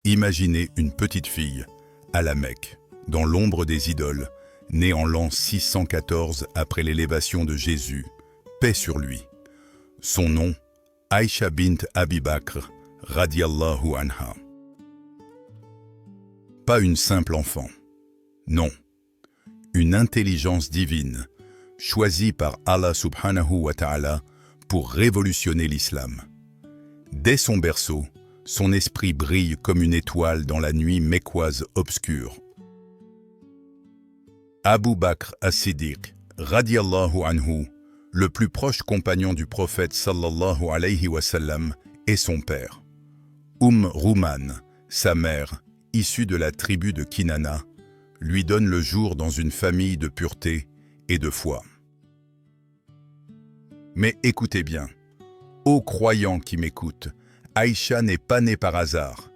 Imaginez une petite fille, à la Mecque, dans l'ombre des idoles, née en l'an 614 après l'élévation de Jésus, paix sur lui. Son nom, Aïcha bint Abi Bakr, radiallahu anha. Pas une simple enfant, non. Une intelligence divine, choisie par Allah subhanahu wa ta'ala pour révolutionner l'islam. Dès son berceau, son esprit brille comme une étoile dans la nuit mécoise obscure. Abu Bakr as-Siddiq, radiallahu anhu, le plus proche compagnon du prophète sallallahu alayhi wa sallam, est son père. Rouman, sa mère, issue de la tribu de Kinana, lui donne le jour dans une famille de pureté et de foi. Mais écoutez bien, ô croyants qui m'écoutent, Aïcha n'est pas née par hasard.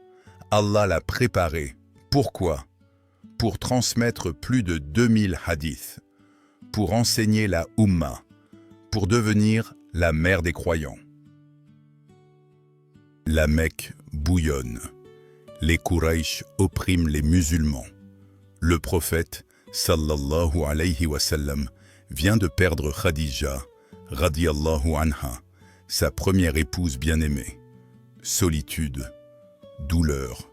Allah l'a préparée. Pourquoi? Pour transmettre plus de 2000 hadiths, pour enseigner la Ummah, pour devenir la mère des croyants. La Mecque bouillonne. Les Quraysh oppriment les musulmans. Le prophète, sallallahu alayhi wa sallam, vient de perdre Khadija, radiallahu anha, sa première épouse bien-aimée. Solitude, douleur,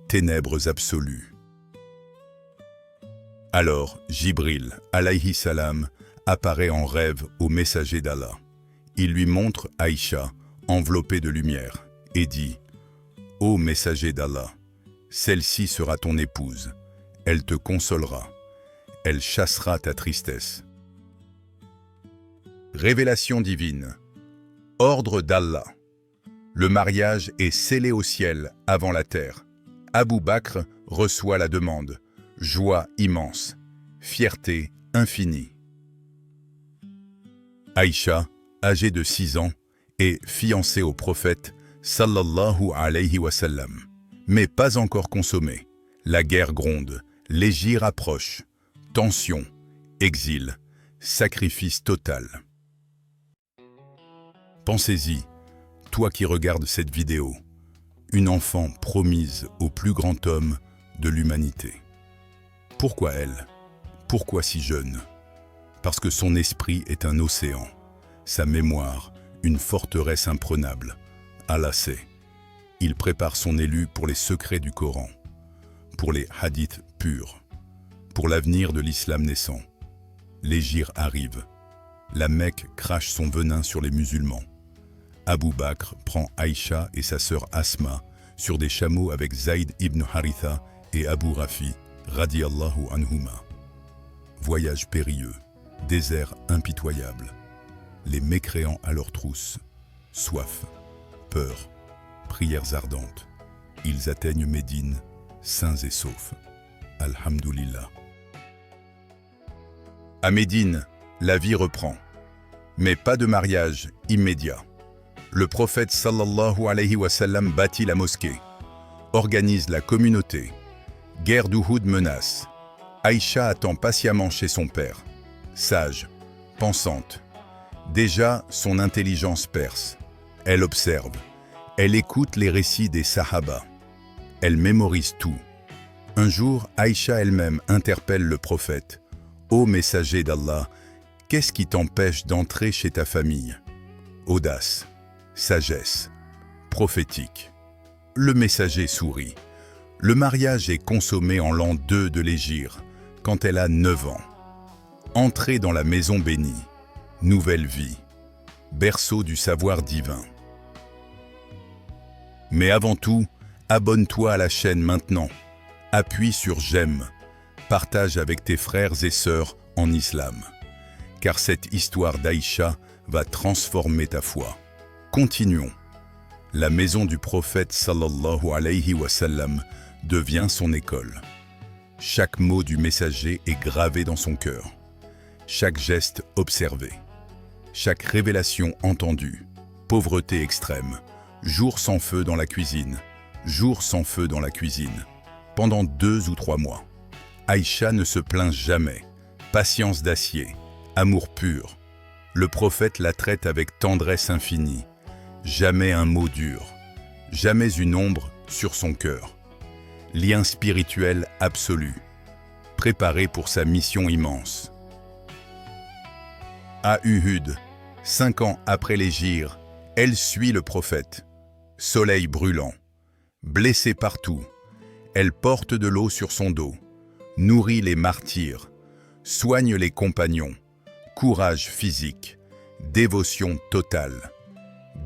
ténèbres absolues. Alors, Jibril, alayhi salam, apparaît en rêve au messager d'Allah. Il lui montre Aïcha, enveloppée de lumière, et dit « Ô messager d'Allah, celle-ci sera ton épouse, elle te consolera, elle chassera ta tristesse. » Révélation divine, ordre d'Allah. Le mariage est scellé au ciel avant la terre. Abu Bakr reçoit la demande. Joie immense, fierté infinie. Aïcha, âgée de 6 ans, est fiancée au prophète sallallahu alayhi wa sallam. Mais pas encore consommée. La guerre gronde, l'hégire approche. Tension, exil, sacrifice total. Pensez-y, toi qui regardes cette vidéo, une enfant promise au plus grand homme de l'humanité. Pourquoi elle? Pourquoi si jeune? Parce que son esprit est un océan, sa mémoire, une forteresse imprenable. Allah sait. Il prépare son élu pour les secrets du Coran, pour les hadiths purs, pour l'avenir de l'islam naissant. L'hégire arrive. La Mecque crache son venin sur les musulmans. Abu Bakr prend Aïcha et sa sœur Asma sur des chameaux avec Zayd ibn Haritha et Abu Rafi, radiallahu anhuma. Voyage périlleux, désert impitoyable. Les mécréants à leurs trousses, soif, peur, prières ardentes. Ils atteignent Médine, sains et saufs. Alhamdulillah. À Médine, la vie reprend. Mais pas de mariage immédiat. Le prophète sallallahu alayhi wa sallam bâtit la mosquée, organise la communauté. Guerre d'Uhud menace. Aïcha attend patiemment chez son père. Sage, pensante. Déjà, son intelligence perce. Elle observe. Elle écoute les récits des Sahaba. Elle mémorise tout. Un jour, Aïcha elle-même interpelle le prophète. « Ô messager d'Allah, qu'est-ce qui t'empêche d'entrer chez ta famille ?» Audace, sagesse, prophétique. Le messager sourit. Le mariage est consommé en l'an 2 de l'hégire, quand elle a 9 ans. Entrée dans la maison bénie, nouvelle vie, berceau du savoir divin. Mais avant tout, abonne-toi à la chaîne maintenant. Appuie sur j'aime. Partage avec tes frères et sœurs en islam. Car cette histoire d'Aïcha va transformer ta foi. Continuons. La maison du prophète sallallahu alayhi wa sallam devient son école. Chaque mot du messager est gravé dans son cœur. Chaque geste observé. Chaque révélation entendue. Pauvreté extrême. Jour sans feu dans la cuisine. Jour sans feu dans la cuisine. Pendant 2 ou 3 mois. Aïcha ne se plaint jamais. Patience d'acier. Amour pur. Le prophète la traite avec tendresse infinie. Jamais un mot dur. Jamais une ombre sur son cœur. lien spirituel absolu, préparé pour sa mission immense. À Uhud, 5 ans après l'hégire, elle suit le prophète. Soleil brûlant, blessée partout, elle porte de l'eau sur son dos, nourrit les martyrs, soigne les compagnons, courage physique, dévotion totale.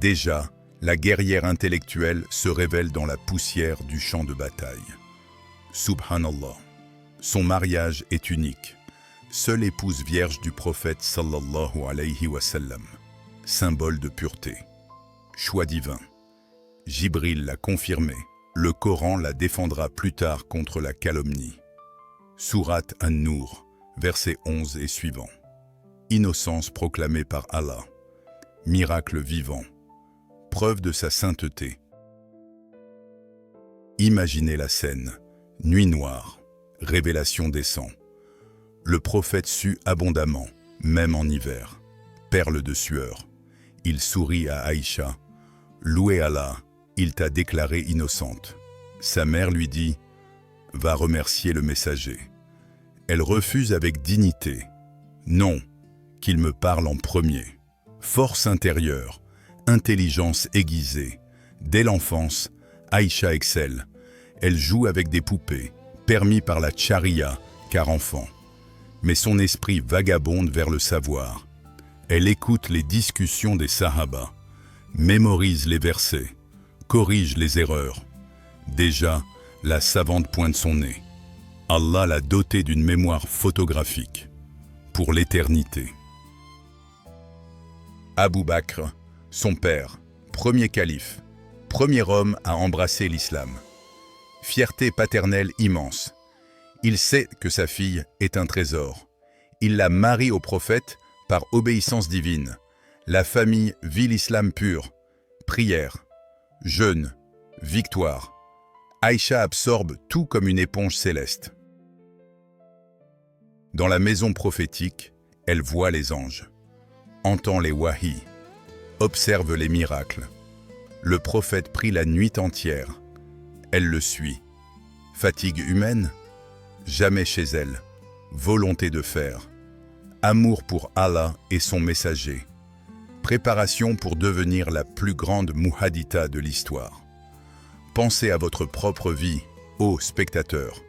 Déjà, la guerrière intellectuelle se révèle dans la poussière du champ de bataille. Subhanallah, son mariage est unique. Seule épouse vierge du prophète sallallahu alayhi wa sallam, symbole de pureté. Choix divin. Jibril l'a confirmé. Le Coran la défendra plus tard contre la calomnie. Sourate An-Nur, versets 11 et suivants. Innocence proclamée par Allah. Miracle vivant. Preuve de sa sainteté. Imaginez la scène. Nuit noire. Révélation des sangs. Le prophète sue abondamment, même en hiver. Perle de sueur. Il sourit à Aïcha. Loué Allah, il t'a déclarée innocente. Sa mère lui dit « Va remercier le messager ». Elle refuse avec dignité. Non, qu'il me parle en premier. Force intérieure, intelligence aiguisée. Dès l'enfance, Aïcha excelle. Elle joue avec des poupées, permis par la tcharia, car enfant. Mais son esprit vagabonde vers le savoir. Elle écoute les discussions des Sahaba, mémorise les versets, corrige les erreurs. Déjà, la savante pointe son nez. Allah l'a dotée d'une mémoire photographique, pour l'éternité. Abu Bakr, son père, premier calife, premier homme à embrasser l'islam. Fierté paternelle immense. Il sait que sa fille est un trésor. Il la marie au prophète par obéissance divine. La famille vit l'islam pur. Prière, jeûne, victoire. Aïcha absorbe tout comme une éponge céleste. Dans la maison prophétique, elle voit les anges, entend les wahis, observe les miracles. Le prophète prie la nuit entière. Elle le suit. Fatigue humaine? Jamais chez elle. Volonté de faire. Amour pour Allah et son messager. Préparation pour devenir la plus grande muhaditha de l'histoire. Pensez à votre propre vie, ô spectateurs.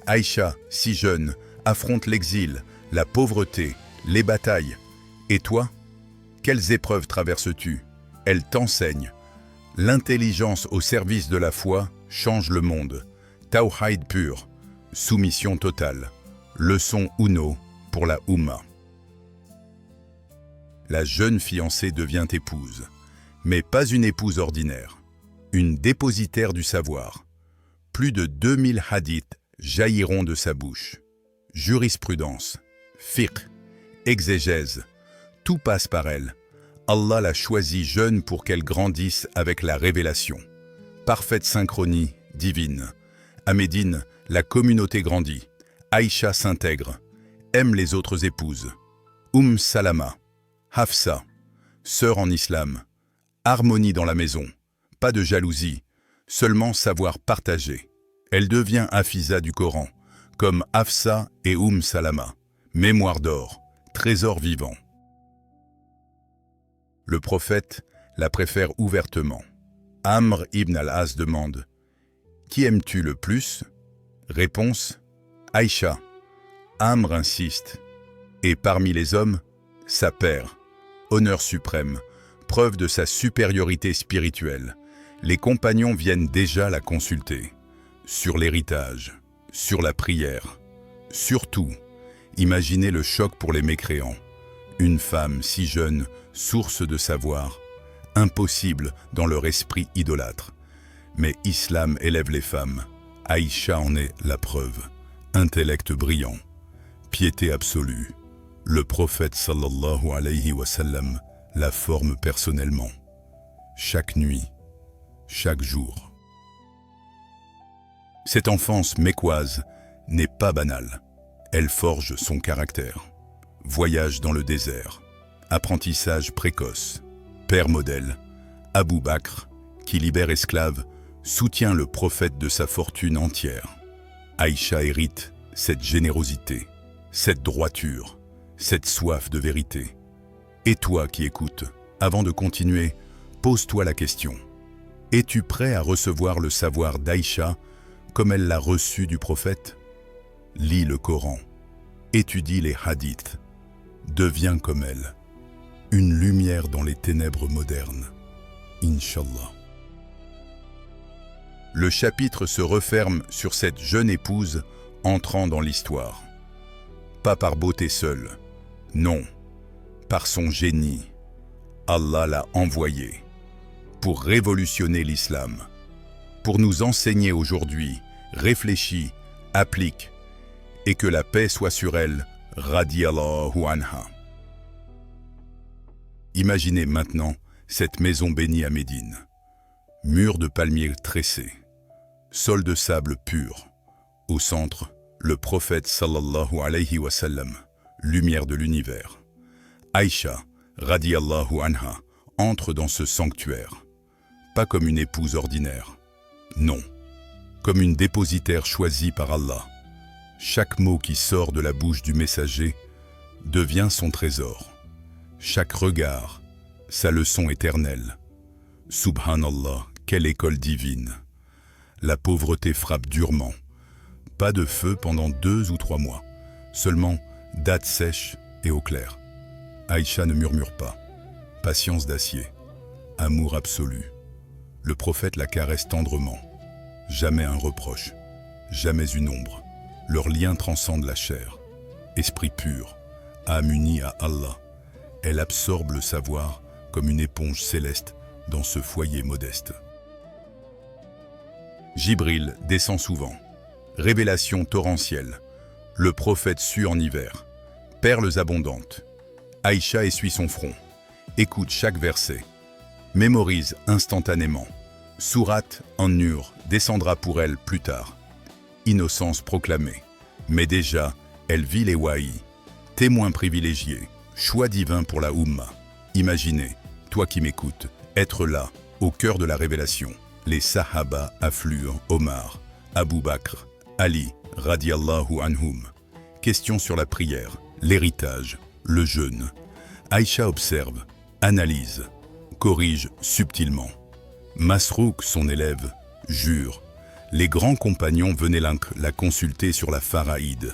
Aïcha, si jeune, affronte l'exil, la pauvreté, les batailles. Et toi? Quelles épreuves traverses-tu? Elle t'enseigne. L'intelligence au service de la foi change le monde. Tawhid pur, soumission totale. Leçon Uno pour la Oumma. La jeune fiancée devient épouse, mais pas une épouse ordinaire. Une dépositaire du savoir. Plus de 2000 hadiths jailliront de sa bouche. Jurisprudence, fiqh, exégèse, tout passe par elle. Allah l'a choisie jeune pour qu'elle grandisse avec la révélation. Parfaite synchronie divine. À Médine, la communauté grandit. Aïcha s'intègre, aime les autres épouses. Salama, Hafsa, sœur en islam. Harmonie dans la maison, pas de jalousie, seulement savoir partager. Elle devient Hafiza du Coran, comme Hafsa et Salama, mémoire d'or, trésor vivant. Le prophète la préfère ouvertement. Amr ibn al-As demande « Qui aimes-tu le plus ?» Réponse « Aïcha ». Amr insiste. Et parmi les hommes, sa paire, honneur suprême, preuve de sa supériorité spirituelle. Les compagnons viennent déjà la consulter. Sur l'héritage, sur la prière. Surtout, imaginez le choc pour les mécréants. Une femme si jeune, source de savoir, impossible dans leur esprit idolâtre. Mais Islam élève les femmes. Aïcha en est la preuve. Intellect brillant, piété absolue. Le prophète sallallahu alayhi wa sallam la forme personnellement. Chaque nuit, chaque jour. Cette enfance mécoise n'est pas banale. Elle forge son caractère. Voyage dans le désert. Apprentissage précoce. Père modèle. Abu Bakr, qui libère esclaves, soutient le prophète de sa fortune entière. Aïcha hérite cette générosité, cette droiture, cette soif de vérité. Et toi qui écoutes, avant de continuer, pose-toi la question. Es-tu prêt à recevoir le savoir d'Aïcha comme elle l'a reçu du prophète? Lis le Coran, étudie les hadiths, deviens comme elle, une lumière dans les ténèbres modernes. Inch'Allah. Le chapitre se referme sur cette jeune épouse entrant dans l'histoire. Pas par beauté seule, non, par son génie. Allah l'a envoyée pour révolutionner l'islam, pour nous enseigner aujourd'hui, réfléchis, applique, et que la paix soit sur elle, radiyallahu anha. Imaginez maintenant cette maison bénie à Médine. Murs de palmiers tressés, sol de sable pur. Au centre, le prophète sallallahu alayhi wa sallam, lumière de l'univers. Aïcha, radiyallahu anha, entre dans ce sanctuaire. Pas comme une épouse ordinaire. Non, comme une dépositaire choisie par Allah. Chaque mot qui sort de la bouche du messager devient son trésor. Chaque regard, sa leçon éternelle. Subhanallah, quelle école divine. La pauvreté frappe durement. Pas de feu pendant 2 ou 3 mois. Seulement dattes sèches et eau claire. Aïcha ne murmure pas. Patience d'acier. Amour absolu. Le prophète la caresse tendrement. Jamais un reproche. Jamais une ombre. Leur lien transcende la chair. Esprit pur. Âme unie à Allah. Elle absorbe le savoir comme une éponge céleste dans ce foyer modeste. Jibril descend souvent. Révélation torrentielle. Le prophète sue en hiver. Perles abondantes. Aïcha essuie son front. Écoute chaque verset. Mémorise instantanément. Sourate An-Nur descendra pour elle plus tard. Innocence proclamée. Mais déjà, elle vit les wahis. Témoin privilégié. Choix divin pour la Oumma. Imaginez, toi qui m'écoutes, être là, au cœur de la révélation. Les Sahaba affluent, Omar, Abu Bakr, Ali, radiyallahu anhum. Question sur la prière, l'héritage, le jeûne. Aïcha observe, analyse, corrige subtilement. Masrouk, son élève, jure. Les grands compagnons venaient la consulter sur la faraïde,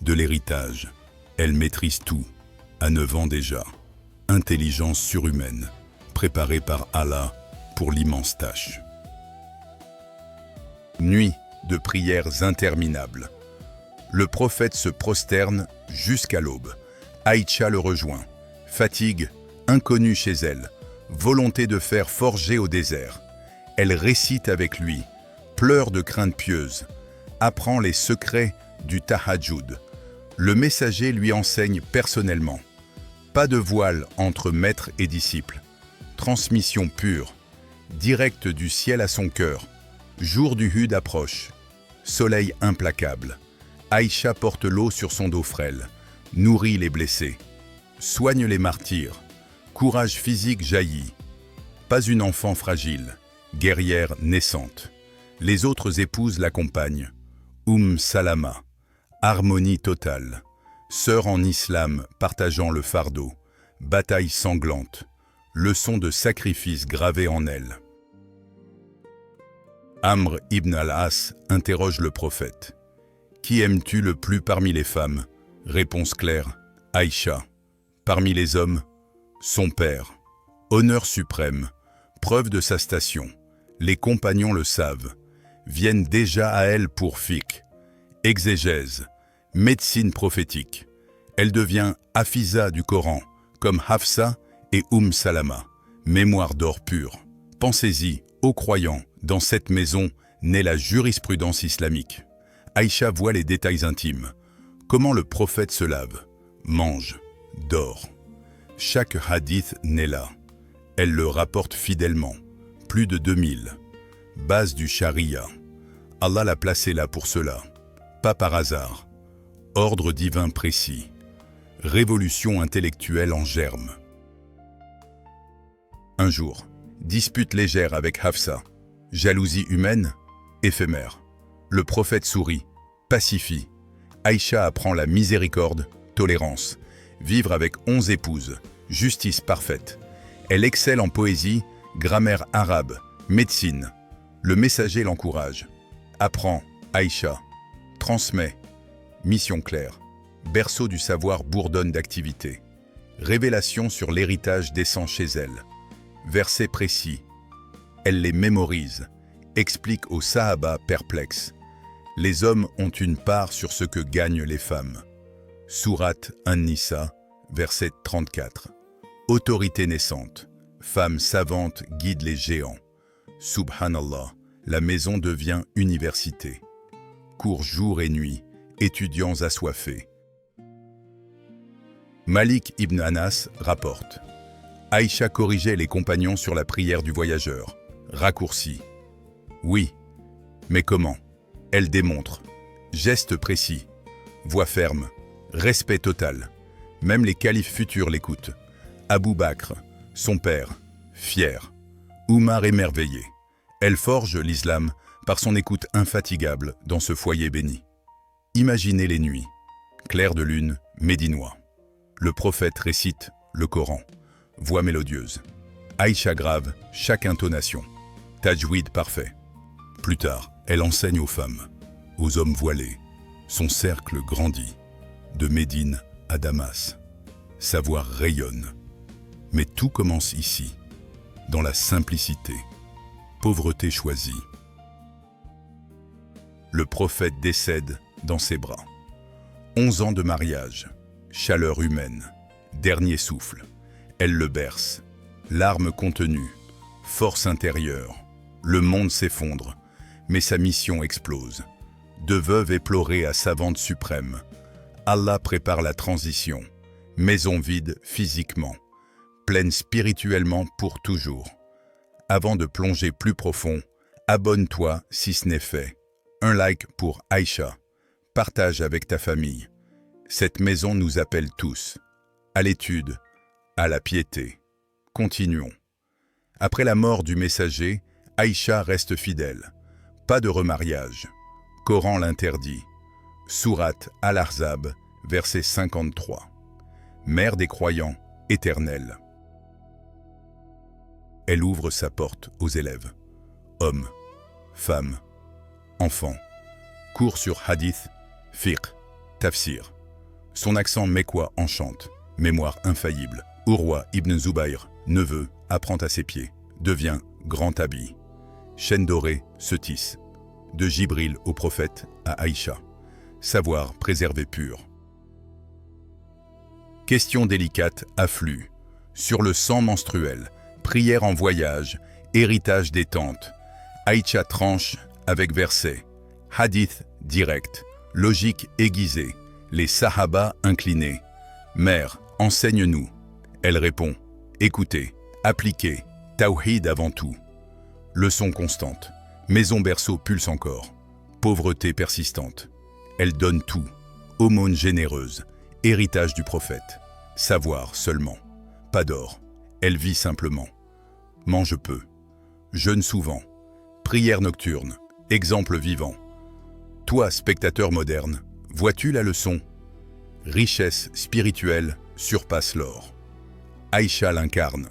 de l'héritage. Elle maîtrise tout, à 9 ans déjà. Intelligence surhumaine, préparée par Allah pour l'immense tâche. Nuit de prières interminables. Le prophète se prosterne jusqu'à l'aube. Aïcha le rejoint. Fatigue, inconnue chez elle. Volonté de faire forger au désert. Elle récite avec lui, pleure de crainte pieuse, apprend les secrets du tahajjud. Le messager lui enseigne personnellement. Pas de voile entre maître et disciple. Transmission pure, directe du ciel à son cœur. Jour du Hud approche. Soleil implacable. Aïcha porte l'eau sur son dos frêle, nourrit les blessés, soigne les martyrs. Courage physique jaillit. Pas une enfant fragile, guerrière naissante. Les autres épouses l'accompagnent. Salama, harmonie totale. Sœur en islam partageant le fardeau. Bataille sanglante. Leçon de sacrifice gravée en elle. Amr ibn al-As interroge le prophète. Qui aimes-tu le plus parmi les femmes? Réponse claire. Aïcha. Parmi les hommes? Son père. Honneur suprême. Preuve de sa station. Les compagnons le savent. Viennent déjà à elle pour fiqh. Exégèse. Médecine prophétique. Elle devient Hafiza du Coran, comme Hafsa et Salama. Mémoire d'or pur. Pensez-y, ô croyants, dans cette maison naît la jurisprudence islamique. Aïcha voit les détails intimes. Comment le prophète se lave, mange, dort. Chaque hadith naît là. Elle le rapporte fidèlement. Plus de 2000. Base du charia. Allah l'a placé là pour cela. Pas par hasard. Ordre divin précis. Révolution intellectuelle en germe. Un jour, dispute légère avec Hafsa. Jalousie humaine, éphémère. Le prophète sourit, pacifie. Aïcha apprend la miséricorde, tolérance. Vivre avec 11 épouses, justice parfaite. Elle excelle en poésie, grammaire arabe, médecine. Le messager l'encourage. Apprend, Aïcha. Transmet. Mission claire. Berceau du savoir bourdonne d'activité. Révélation sur l'héritage descend chez elle. Versets précis. Elle les mémorise. Explique aux Sahaba perplexes. Les hommes ont une part sur ce que gagnent les femmes. Sourate An-Nisa, verset 34. Autorité naissante. Femme savante guide les géants. Subhanallah, la maison devient université. Cours jour et nuit, étudiants assoiffés. Malik ibn Anas rapporte. Aïcha corrigeait les compagnons sur la prière du voyageur. Raccourci. Oui, mais comment? Elle démontre. Geste précis. Voix ferme. Respect total. Même les califes futurs l'écoutent. Abou Bakr, son père, fier. Oumar émerveillé. Elle forge l'islam par son écoute infatigable dans ce foyer béni. Imaginez les nuits. Clair de lune, médinois. Le prophète récite le Coran. Voix mélodieuse. Aïcha grave, chaque intonation. Tajwid parfait. Plus tard, elle enseigne aux femmes, aux hommes voilés. Son cercle grandit. De Médine à Damas. Savoir rayonne. Mais tout commence ici, dans la simplicité. Pauvreté choisie. Le prophète décède dans ses bras. 11 ans de mariage, chaleur humaine, dernier souffle. Elle le berce, larmes contenues, force intérieure. Le monde s'effondre, mais sa mission explose. De veuve éplorée à savante suprême, Allah prépare la transition. Maison vide physiquement, pleine spirituellement pour toujours. Avant de plonger plus profond, abonne-toi si ce n'est fait. Un like pour Aïcha. Partage avec ta famille. Cette maison nous appelle tous. À l'étude, à la piété. Continuons. Après la mort du messager, Aïcha reste fidèle. Pas de remariage. Coran l'interdit. Sourate Al-Ahzab, verset 53. Mère des croyants, éternelle. Elle ouvre sa porte aux élèves. Hommes, femmes, enfants. Cours sur hadith, fiqh, tafsir. Son accent mécois enchante. Mémoire infaillible. Urwa ibn Zubayr, neveu, apprend à ses pieds. Devient grand habit. Chaîne dorée se tisse. De Jibril au prophète à Aïcha. Savoir préservé pur. Question délicate afflue. Sur le sang menstruel. Prière en voyage, héritage des tantes. Aïcha tranche avec verset. Hadith direct, logique aiguisée. Les Sahaba inclinés. Mère, enseigne-nous. Elle répond. Écoutez, appliquez, tawhid avant tout. Leçon constante. Maison berceau pulse encore. Pauvreté persistante. Elle donne tout. Aumône généreuse. Héritage du prophète. Savoir seulement. Pas d'or. Elle vit simplement. Mange peu. Jeûne souvent. Prière nocturne. Exemple vivant. Toi, spectateur moderne, vois-tu la leçon? Richesse spirituelle surpasse l'or. Aïcha l'incarne.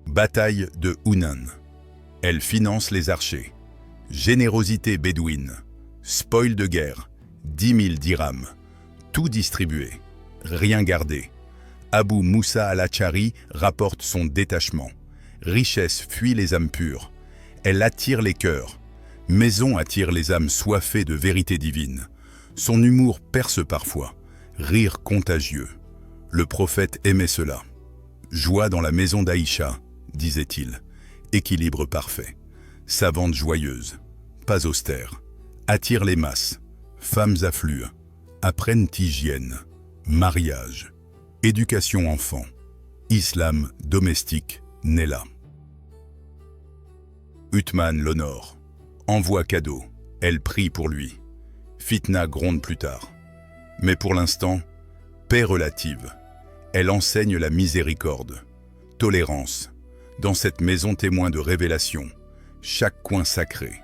Bataille de Hunan. Elle finance les archers. Générosité bédouine. Spoil de guerre. 10 000 dirhams. Tout distribué. Rien gardé. Abou Moussa al-Achari rapporte son détachement. Richesse fuit les âmes pures. Elle attire les cœurs. Maison attire les âmes soiffées de vérité divine. Son humour perce parfois. Rire contagieux. Le prophète aimait cela. Joie dans la maison d'Aïcha, disait-il. Équilibre parfait. Savante joyeuse. Pas austère. Attire les masses. Femmes affluent. Apprennent hygiène. Mariage. Éducation enfant. Islam domestique naît là. Uthman l'honore. Envoie cadeau. Elle prie pour lui. Fitna gronde plus tard. Mais pour l'instant, paix relative. Elle enseigne la miséricorde. Tolérance. Dans cette maison témoin de révélation, chaque coin sacré,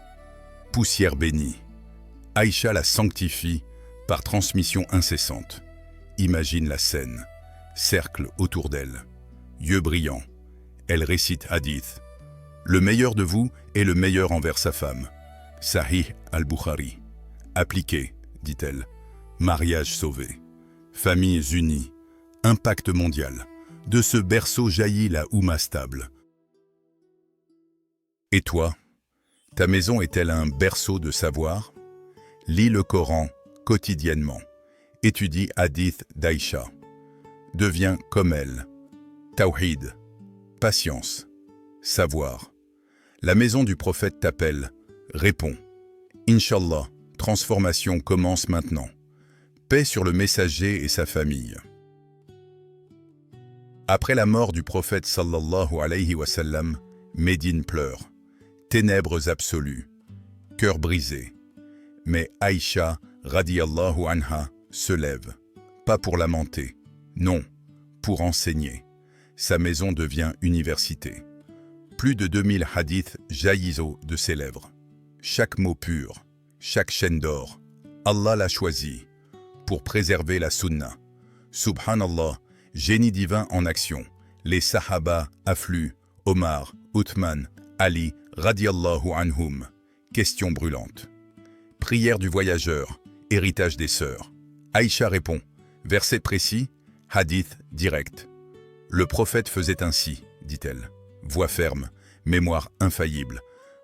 poussière bénie, Aïcha la sanctifie par transmission incessante. Imagine la scène, cercle autour d'elle, yeux brillants, elle récite hadith. Le meilleur de vous est le meilleur envers sa femme. Sahih al-Bukhari. Appliqué, dit-elle. Mariage sauvé. Familles unies. Impact mondial. De ce berceau jaillit la Oumma stable. Et toi, ta maison est-elle un berceau de savoir? Lis le Coran quotidiennement. Étudie hadith d'Aïcha. Deviens comme elle. Tawhid. Patience. Savoir. La maison du prophète t'appelle. Réponds. Inch'Allah, transformation commence maintenant. Paix sur le messager et sa famille. Après la mort du prophète sallallahu alayhi wa sallam, Médine pleure. Ténèbres absolues. Cœur brisé. Mais Aïcha, radiyallahu anha, se lève. Pas pour lamenter. Non, pour enseigner. Sa maison devient université. Plus de 2000 hadiths jaillissent de ses lèvres. Chaque mot pur, chaque chaîne d'or, Allah l'a choisi pour préserver la sunna. Subhanallah, génie divin en action. Les sahaba affluent, Omar, Uthman, Ali, radiyallahu anhum. Question brûlante. Prière du voyageur, héritage des sœurs. Aïcha répond, verset précis, hadith direct. Le prophète faisait ainsi, dit-elle. Voix ferme, mémoire infaillible.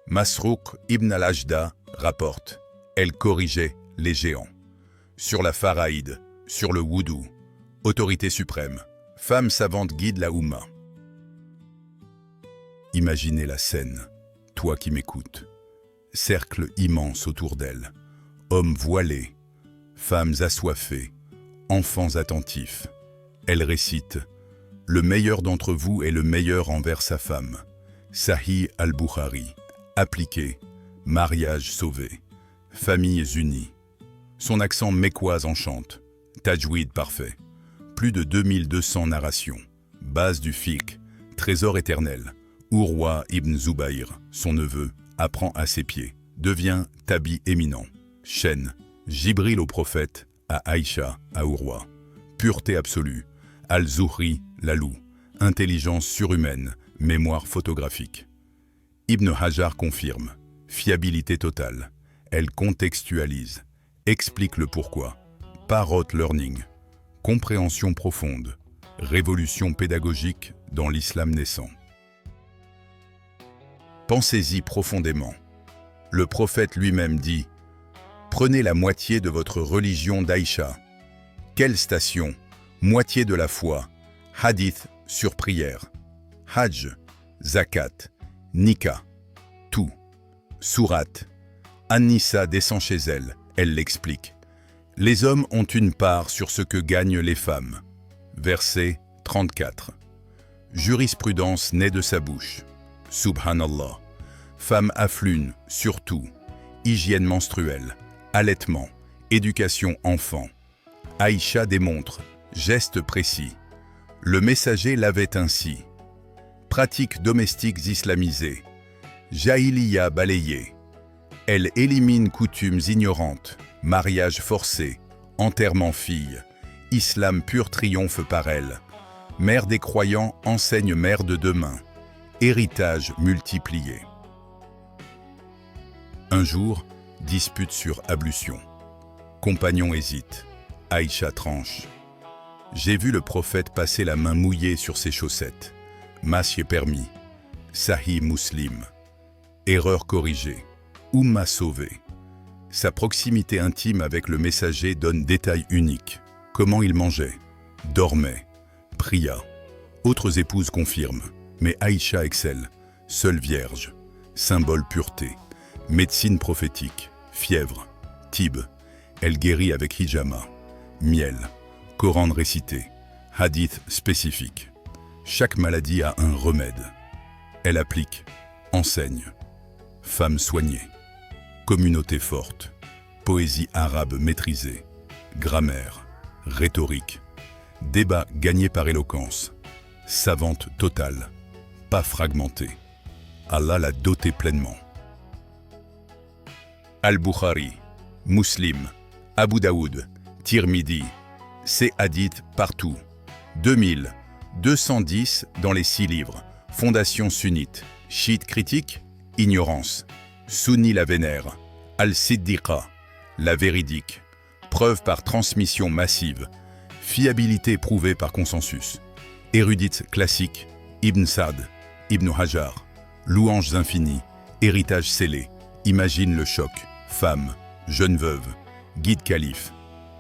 Masrouk ibn al-Ajda rapporte. Elle corrigeait les géants. Sur la faraïde, sur le wudu, autorité suprême, femme savante guide la Oumma. Imaginez la scène, toi qui m'écoutes. Cercle immense autour d'elle, hommes voilés, femmes assoiffées, enfants attentifs. Elle récite « Le meilleur d'entre vous est le meilleur envers sa femme ». Sahih al-Bukhari. Appliqué, mariage sauvé, familles unies. Son accent mécoise enchante, tajwid parfait. Plus de 2200 narrations, base du fiqh, trésor éternel. Urwa ibn Zubayr, son neveu, apprend à ses pieds, devient tabi éminent. Chaîne, Jibril au prophète, à Aïcha, à Urwa. Pureté absolue, Al-Zuhri, la loue. Intelligence surhumaine, mémoire photographique. Ibn Hajar confirme, fiabilité totale. Elle contextualise, explique le pourquoi. Parrot learning, compréhension profonde, révolution pédagogique dans l'islam naissant. Pensez-y profondément. Le prophète lui-même dit « Prenez la moitié de votre religion d'Aïcha. » Quelle station? Moitié de la foi. Hadith sur prière. Hajj, zakat, nikah, tout. Sourate. An-Nisa descend chez elle, elle l'explique. Les hommes ont une part sur ce que gagnent les femmes. Verset 34. Jurisprudence naît de sa bouche. Subhanallah. Femmes affluent, surtout. Hygiène menstruelle, allaitement, éducation enfant. Aïcha démontre, geste précis. Le messager l'avait ainsi. Pratiques domestiques islamisées. Jahiliya balayée. Elle élimine coutumes ignorantes. Mariage forcé. Enterrement fille. Islam pur triomphe par elle. Mère des croyants enseigne mère de demain. Héritage multiplié. Un jour, dispute sur ablution. Compagnon hésite. Aïcha tranche. J'ai vu le prophète passer la main mouillée sur ses chaussettes. Masque permis. Sahih Muslim. Erreur corrigée. Oumma sauvée. Sa proximité intime avec le messager donne détail unique. Comment il mangeait, dormait, pria. Autres épouses confirment, mais Aïcha excelle. Seule vierge. Symbole pureté. Médecine prophétique. Fièvre. Tib. Elle guérit avec hijama. Miel. Coran récité. Hadith spécifique. Chaque maladie a un remède. Elle applique, enseigne. Femme soignée. Communauté forte. Poésie arabe maîtrisée. Grammaire. Rhétorique. Débat gagné par éloquence. Savante totale. pas fragmentée. Allah l'a dotée pleinement. Al-Bukhari, Muslim, Abu Daoud, Tirmidhi, ces hadiths partout. 2210 dans les 6 livres. Fondation sunnite. Chiite critique, ignorance. Sunni la vénère. Al-Siddiqa, la véridique. Preuve par transmission massive. Fiabilité prouvée par consensus. Érudite classique, Ibn Sa'd, Ibn Hajar. Louanges infinies, héritage scellé. Imagine le choc. Femme, jeune veuve, guide calife.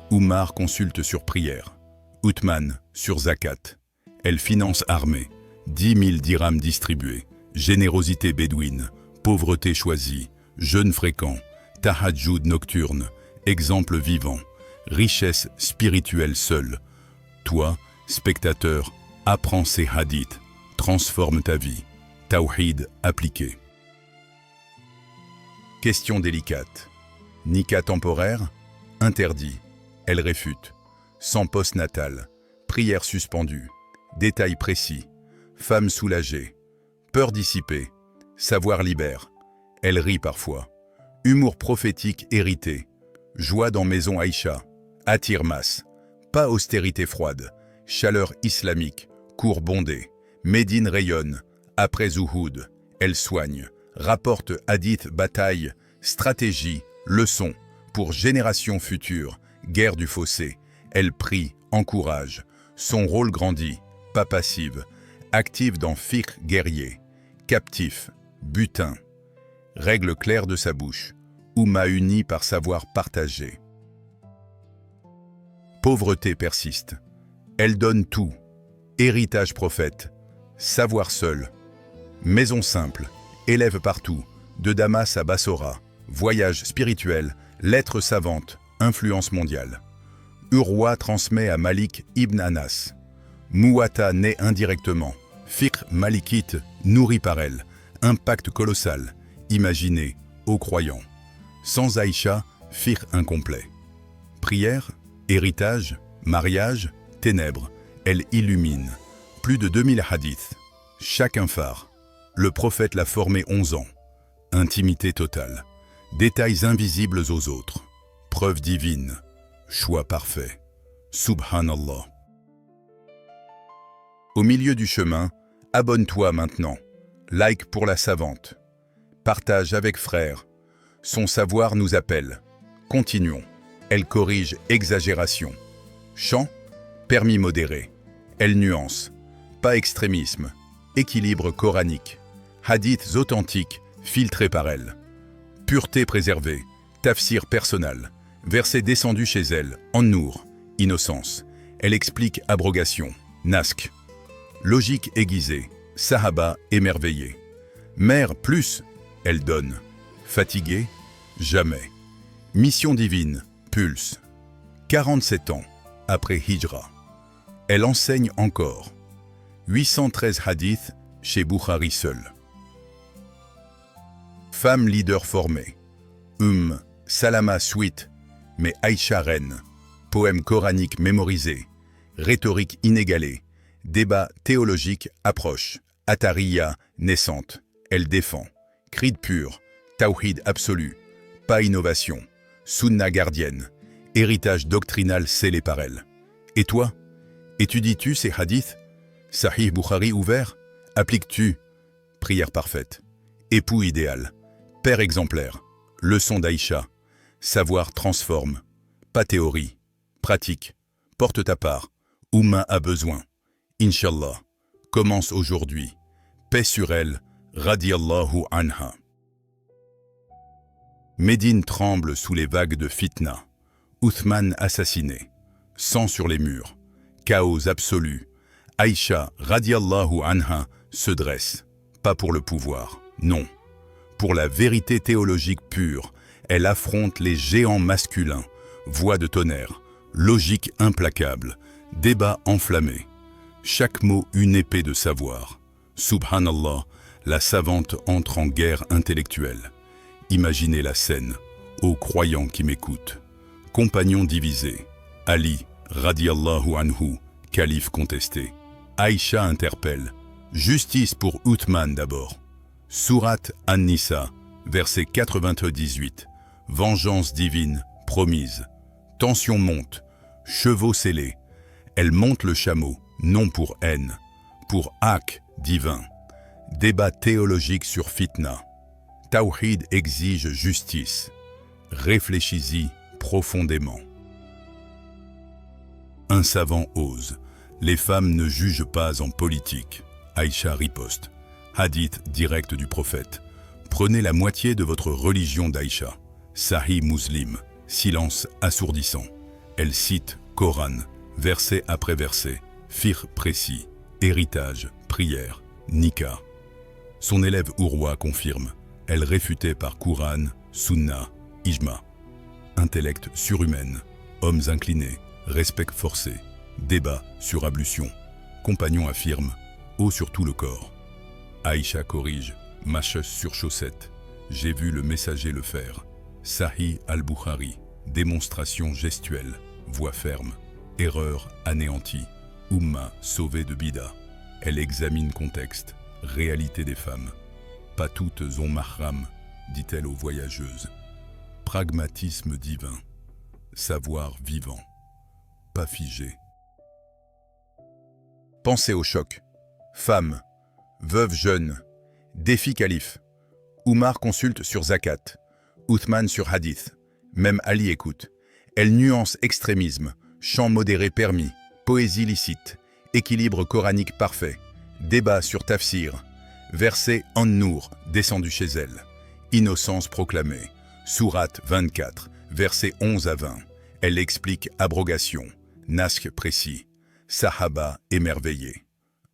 Oumar consulte sur prière. Uthman sur zakat. Elle finance armée. 10 000 dirhams distribués. Générosité bédouine. Pauvreté choisie. Jeûne fréquent. Tahajjud nocturne. Exemple vivant. Richesse spirituelle seule. Toi, spectateur, apprends ces hadiths. Transforme ta vie. Tawhid appliqué. Question délicate. Nika temporaire? Interdit. Elle réfute. Sans postnatal. Prière suspendue. Détails précis. Femme soulagée. Peur dissipée. Savoir libère. Elle rit parfois. Humour prophétique hérité. Joie dans maison Aïcha. Attire masse. Pas austérité froide. Chaleur islamique. Cours bondé. Médine rayonne. Après Zuhud. Elle soigne. Rapporte hadith bataille. Stratégie. Leçon. Pour générations futures. Guerre du fossé. Elle prie. Encourage. Son rôle grandit. Pas passive. Active dans fiqh guerrier. Captif. Butin. Règle claire de sa bouche. Oumma unie par savoir partagé. Pauvreté persiste. Elle donne tout. Héritage prophète. Savoir seul. Maison simple. Élève partout. De Damas à Bassora. Voyage spirituel. Lettres savantes. Influence mondiale. Urwa transmet à Malik ibn Anas. Mouata naît indirectement. Fiqh malikite nourri par elle. Impact colossal. Imaginé, aux croyants. Sans Aïcha, fiqh incomplet. Prière, héritage, mariage, ténèbres. Elle illumine. Plus de 2000 hadiths. Chacun phare. Le prophète l'a formé 11 ans. Intimité totale. Détails invisibles aux autres. Preuve divine. Choix parfait. Subhanallah. Au milieu du chemin, abonne-toi maintenant. Like pour la savante. Partage avec frère. Son savoir nous appelle. Continuons. Elle corrige exagération. Chant, permis modéré. Elle nuance. Pas extrémisme. Équilibre coranique. Hadiths authentiques, filtrés par elle. Pureté préservée. Tafsir personnel. Verset descendu chez elle, en nour. Innocence. Elle explique abrogation. Nask. Logique aiguisée. Sahaba émerveillé. Mère plus, elle donne. Fatiguée, jamais. Mission divine, pulse. 47 ans, après Hijra. Elle enseigne encore. 813 hadiths chez Bukhari seul. Femme leader formée. Salama suite, mais Aïcha reine. Poème coranique mémorisé. Rhétorique inégalée. Débat théologique approche. Atariya naissante. Elle défend. Creed pur. Tawhid absolu. Pas innovation. Sunna gardienne. Héritage doctrinal scellé par elle. Et toi? Étudies-tu ces hadiths? Sahih Bukhari ouvert? Appliques-tu? Prière parfaite. Époux idéal. Père exemplaire. Leçon d'Aïcha. Savoir transforme. Pas théorie. Pratique. Porte ta part. Oumma a besoin. Inch'Allah. Commence aujourd'hui. Paix sur elle. Radiallahu anha. Médine tremble sous les vagues de fitna. Uthman assassiné. Sang sur les murs. Chaos absolu. Aïcha, radiallahu anha, se dresse. Pas pour le pouvoir, non. Pour la vérité théologique pure, elle affronte les géants masculins. Voix de tonnerre, logique implacable, débat enflammé. Chaque mot une épée de savoir. Subhanallah, la savante entre en guerre intellectuelle. Imaginez la scène, ô croyants qui m'écoutent. Compagnons divisés. Ali, radiallahu anhu, calife contesté. Aïcha interpelle. Justice pour Uthman d'abord. Sourate An-Nisa, verset 98. Vengeance divine, promise. Tension monte, chevaux scellés. Elle monte le chameau, non pour haine, pour haq divin. Débat théologique sur fitna. Tawhid exige justice. Réfléchis-y profondément. Un savant ose. Les femmes ne jugent pas en politique. Aïcha riposte. Hadith direct du prophète. Prenez la moitié de votre religion d'Aïcha. Sahih Muslim. Silence assourdissant. Elle cite Coran, verset après verset. Fiqh précis. Héritage, prière, nikah. Son élève Urwa confirme. Elle réfutait par Coran, Sunna, Ijma. Intellect surhumaine. Hommes inclinés. Respect forcé. Débat sur ablution. Compagnon affirme. Eau sur tout le corps. Aïcha corrige. Macheuse sur chaussette. J'ai vu le messager le faire. Sahih al-Bukhari. Démonstration gestuelle. Voix ferme. Erreur anéantie. Umma sauvée de bida. Elle examine contexte. Réalité des femmes. Pas toutes ont mahram, dit-elle aux voyageuses. Pragmatisme divin. Savoir vivant. Pas figé. Pensez au choc. Femme, veuve jeune, défi calife. Oumar consulte sur Zakat, Uthman sur Hadith, même Ali écoute. Elle nuance extrémisme, chant modéré permis, poésie licite, équilibre coranique parfait, débat sur tafsir, verset An-Nour descendu chez elle, innocence proclamée, sourate 24, versets 11 à 20. Elle explique abrogation, nasque précis, Sahaba émerveillé.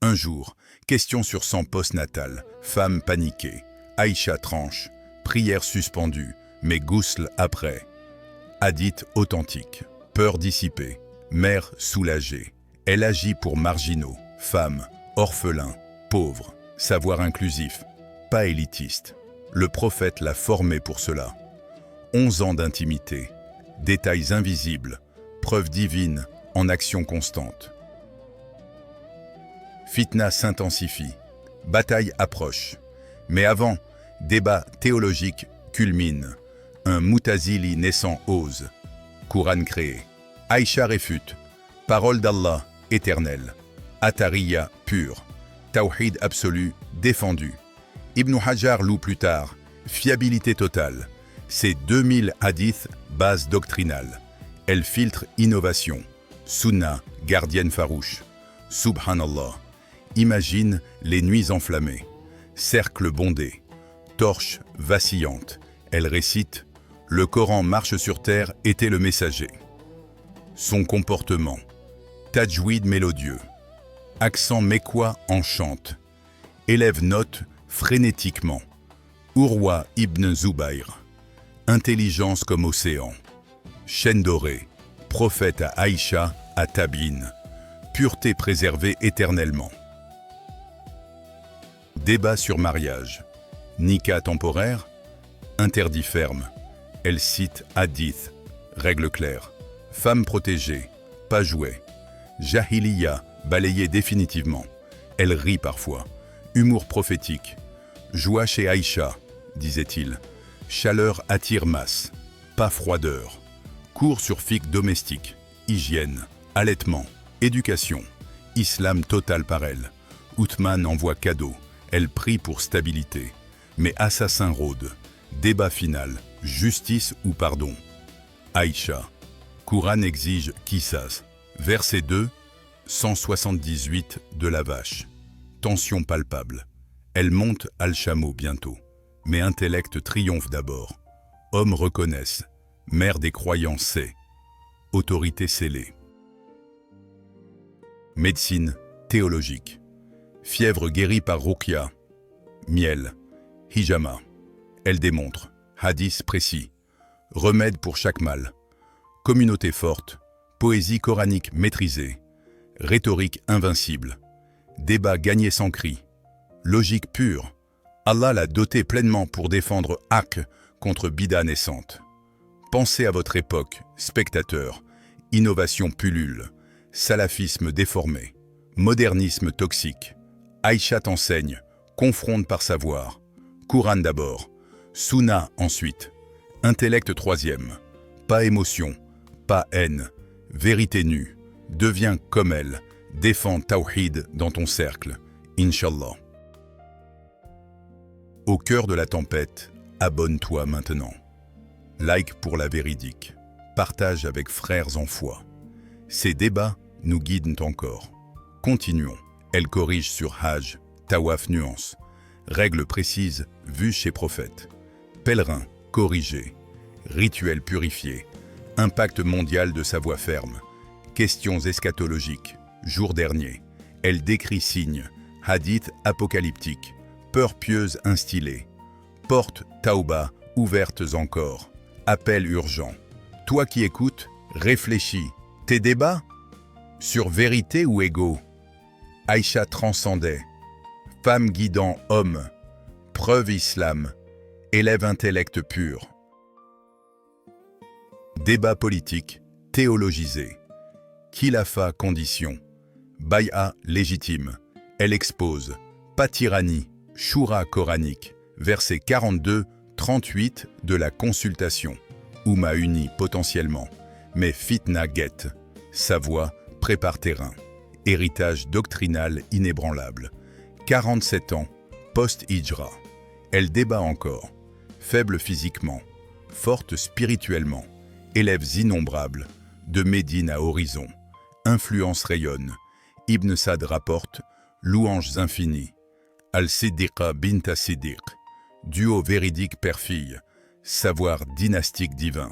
Un jour, question sur sang postnatal, femme paniquée, Aïcha tranche, prière suspendue, mais ghusl après. Hadith authentique, peur dissipée, mère soulagée. Elle agit pour marginaux, femmes, orphelins, pauvres, savoir inclusif, pas élitiste. Le prophète l'a formée pour cela. 11 ans d'intimité, détails invisibles, preuves divines en action constante. Fitna s'intensifie, bataille approche. Mais avant, débat théologique culmine. Un Mutazili naissant ose. Coran créé. Aïcha réfute. Parole d'Allah éternelle. Atariya pure. Tawhid absolu défendu. Ibn Hajar loue plus tard. Fiabilité totale. Ces 2000 hadiths, base doctrinale. Elle filtre innovation. Sunna, gardienne farouche. Subhanallah. Imagine les nuits enflammées. Cercle bondé. Torche vacillante. Elle récite « Le Coran marche sur terre était le messager ». Son comportement. Tajwid mélodieux. Accent mécois enchante. Élève note frénétiquement. Urwa ibn Zubayr. Intelligence comme océan. Chaîne dorée. Prophète à Aïcha, à Tabine. Pureté préservée éternellement. Débat sur mariage. Nikah temporaire. Interdit ferme. Elle cite hadith. Règle claire. Femme protégée. Pas jouet. Jahiliya, balayée définitivement. Elle rit parfois. Humour prophétique. Joie chez Aïcha, disait-il. Chaleur attire masse. Pas froideur. Cours sur fiqh domestique. Hygiène. Allaitement. Éducation. Islam total par elle. Uthman envoie cadeau. Elle prie pour stabilité. Mais assassin rôde. Débat final. Justice ou pardon. Aïcha. Coran exige qisas. Verset 2. 178 de la vache. Tension palpable. Elle monte al-chameau bientôt. Mais intellect triomphe d'abord. Hommes reconnaissent. Mère des croyants sait. Autorité scellée. Médecine théologique. Fièvre guérie par Ruqya. Miel. Hijama. Elle démontre. Hadith précis. Remède pour chaque mal. Communauté forte. Poésie coranique maîtrisée. Rhétorique invincible. Débat gagné sans cri. Logique pure. Allah l'a dotée pleinement pour défendre haq contre bida naissante. Pensez à votre époque, spectateurs. Innovation pullule. Salafisme déformé. Modernisme toxique. Aïcha t'enseigne, confronte par savoir. Coran d'abord, Sunna ensuite. Intellect troisième. Pas émotion, pas haine. Vérité nue. Deviens comme elle. Défends Tawhid dans ton cercle. Inch'Allah. Au cœur de la tempête, abonne-toi maintenant. Like pour la véridique. Partage avec frères en foi. Ces débats nous guident encore. Continuons. Elle corrige sur Hajj, Tawaf nuance. Règles précises vues chez prophète. Pèlerin, corrigé. Rituel purifié. Impact mondial de sa voix ferme. Questions eschatologiques. Jour dernier. Elle décrit signes. Hadith apocalyptique. Peur pieuse instillée. Portes Tauba ouvertes encore. Appel urgent. Toi qui écoutes, réfléchis. Tes débats? Sur vérité ou égo? Aïcha transcendait. Femme guidant homme. Preuve islam. Élève intellect pur. Débat politique, théologisé. Khilafa condition. Bay'a légitime. Elle expose. Pas tyrannie. Choura coranique. Verset 42-38 de la consultation. Oumma unie potentiellement. Mais fitna guette. Sa voix prépare terrain. Héritage doctrinal inébranlable. 47 ans, post-hijra. Elle débat encore. Faible physiquement, forte spirituellement. Élèves innombrables, de Médine à horizon. Influence rayonne. Ibn Sad rapporte, louanges infinies. Al-Siddiqa bint Siddiq. Duo véridique père-fille. Savoir dynastique divin.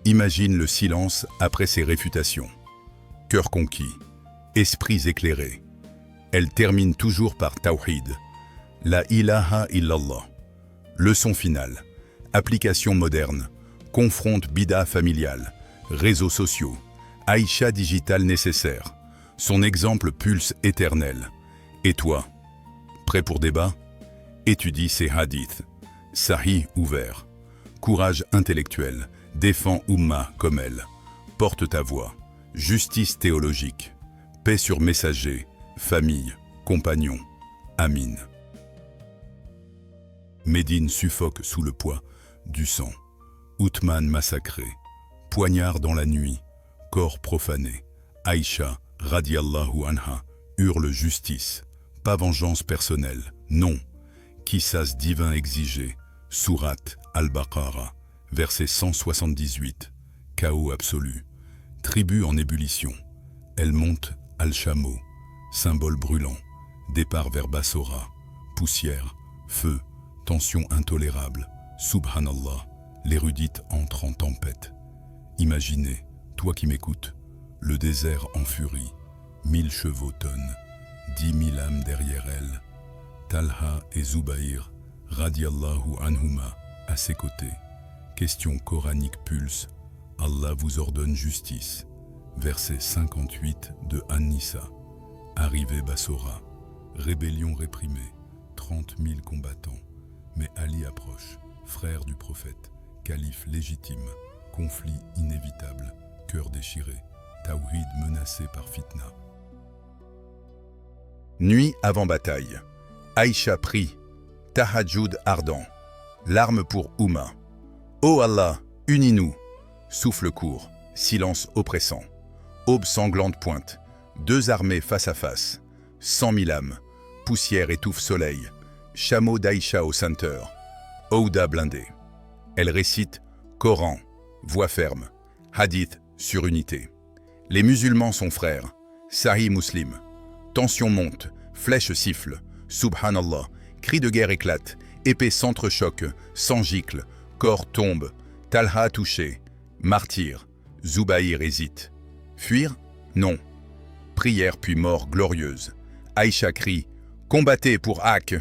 Imagine le silence après ces réfutations. Cœur conquis, esprits éclairés. Elle termine toujours par Tawhid. La ilaha illallah. Leçon finale. Application moderne. Confronte bida familiale. Réseaux sociaux. Aïcha digital nécessaire. Son exemple pulse éternel. Et toi? Prêt pour débat? Étudie ces hadiths. Sahih ouvert. Courage intellectuel. Défends Oumma comme elle. Porte ta voix. Justice théologique. Paix sur messager. Famille. Compagnons. Amin. Médine suffoque sous le poids du sang. Othman massacré. Poignard dans la nuit. Corps profané. Aïcha, radiallahu anha, hurle justice. Pas vengeance personnelle. Non. Qissas divin exigé. Sourate Al-Baqarah. Verset 178. Chaos absolu. Tribu en ébullition. Elle monte Al-Shamo. Symbole brûlant. Départ vers Bassora. Poussière. Feu. Tension intolérable. Subhanallah. L'érudite entre en tempête. Imaginez, toi qui m'écoutes, le désert en furie. 1000 chevaux tonnes. 10 000 âmes derrière elle. Talha et Zubair, radiallahu anhuma, à ses côtés. Question coranique pulse. Allah vous ordonne justice. Verset 58 de An-Nisa. Arrivée Bassora. Rébellion réprimée. 30 000 combattants. Mais Ali approche. Frère du prophète. Calife légitime. Conflit inévitable. Cœur déchiré. Tawhid menacé par fitna. Nuit avant bataille. Aïcha prie. Tahajjud ardent. Larmes pour Oumma. Ô Allah, unis-nous. Souffle court. Silence oppressant. Aube sanglante pointe. Deux armées face à face. 100 000 âmes. Poussière étouffe soleil. Chameau d'Aïcha au centre. Ouda blindé. Elle récite Coran, voix ferme. Hadith sur unité. Les musulmans sont frères. Sahih Muslim. Tension monte. Flèche siffle. Subhanallah. Cri de guerre éclate. Épée s'entrechoque. Sang gicle. Corps tombe. Talha touché. Martyr. Zubair hésite. Fuir? Non. Prière puis mort glorieuse. Aïcha crie. Combattez pour Haq.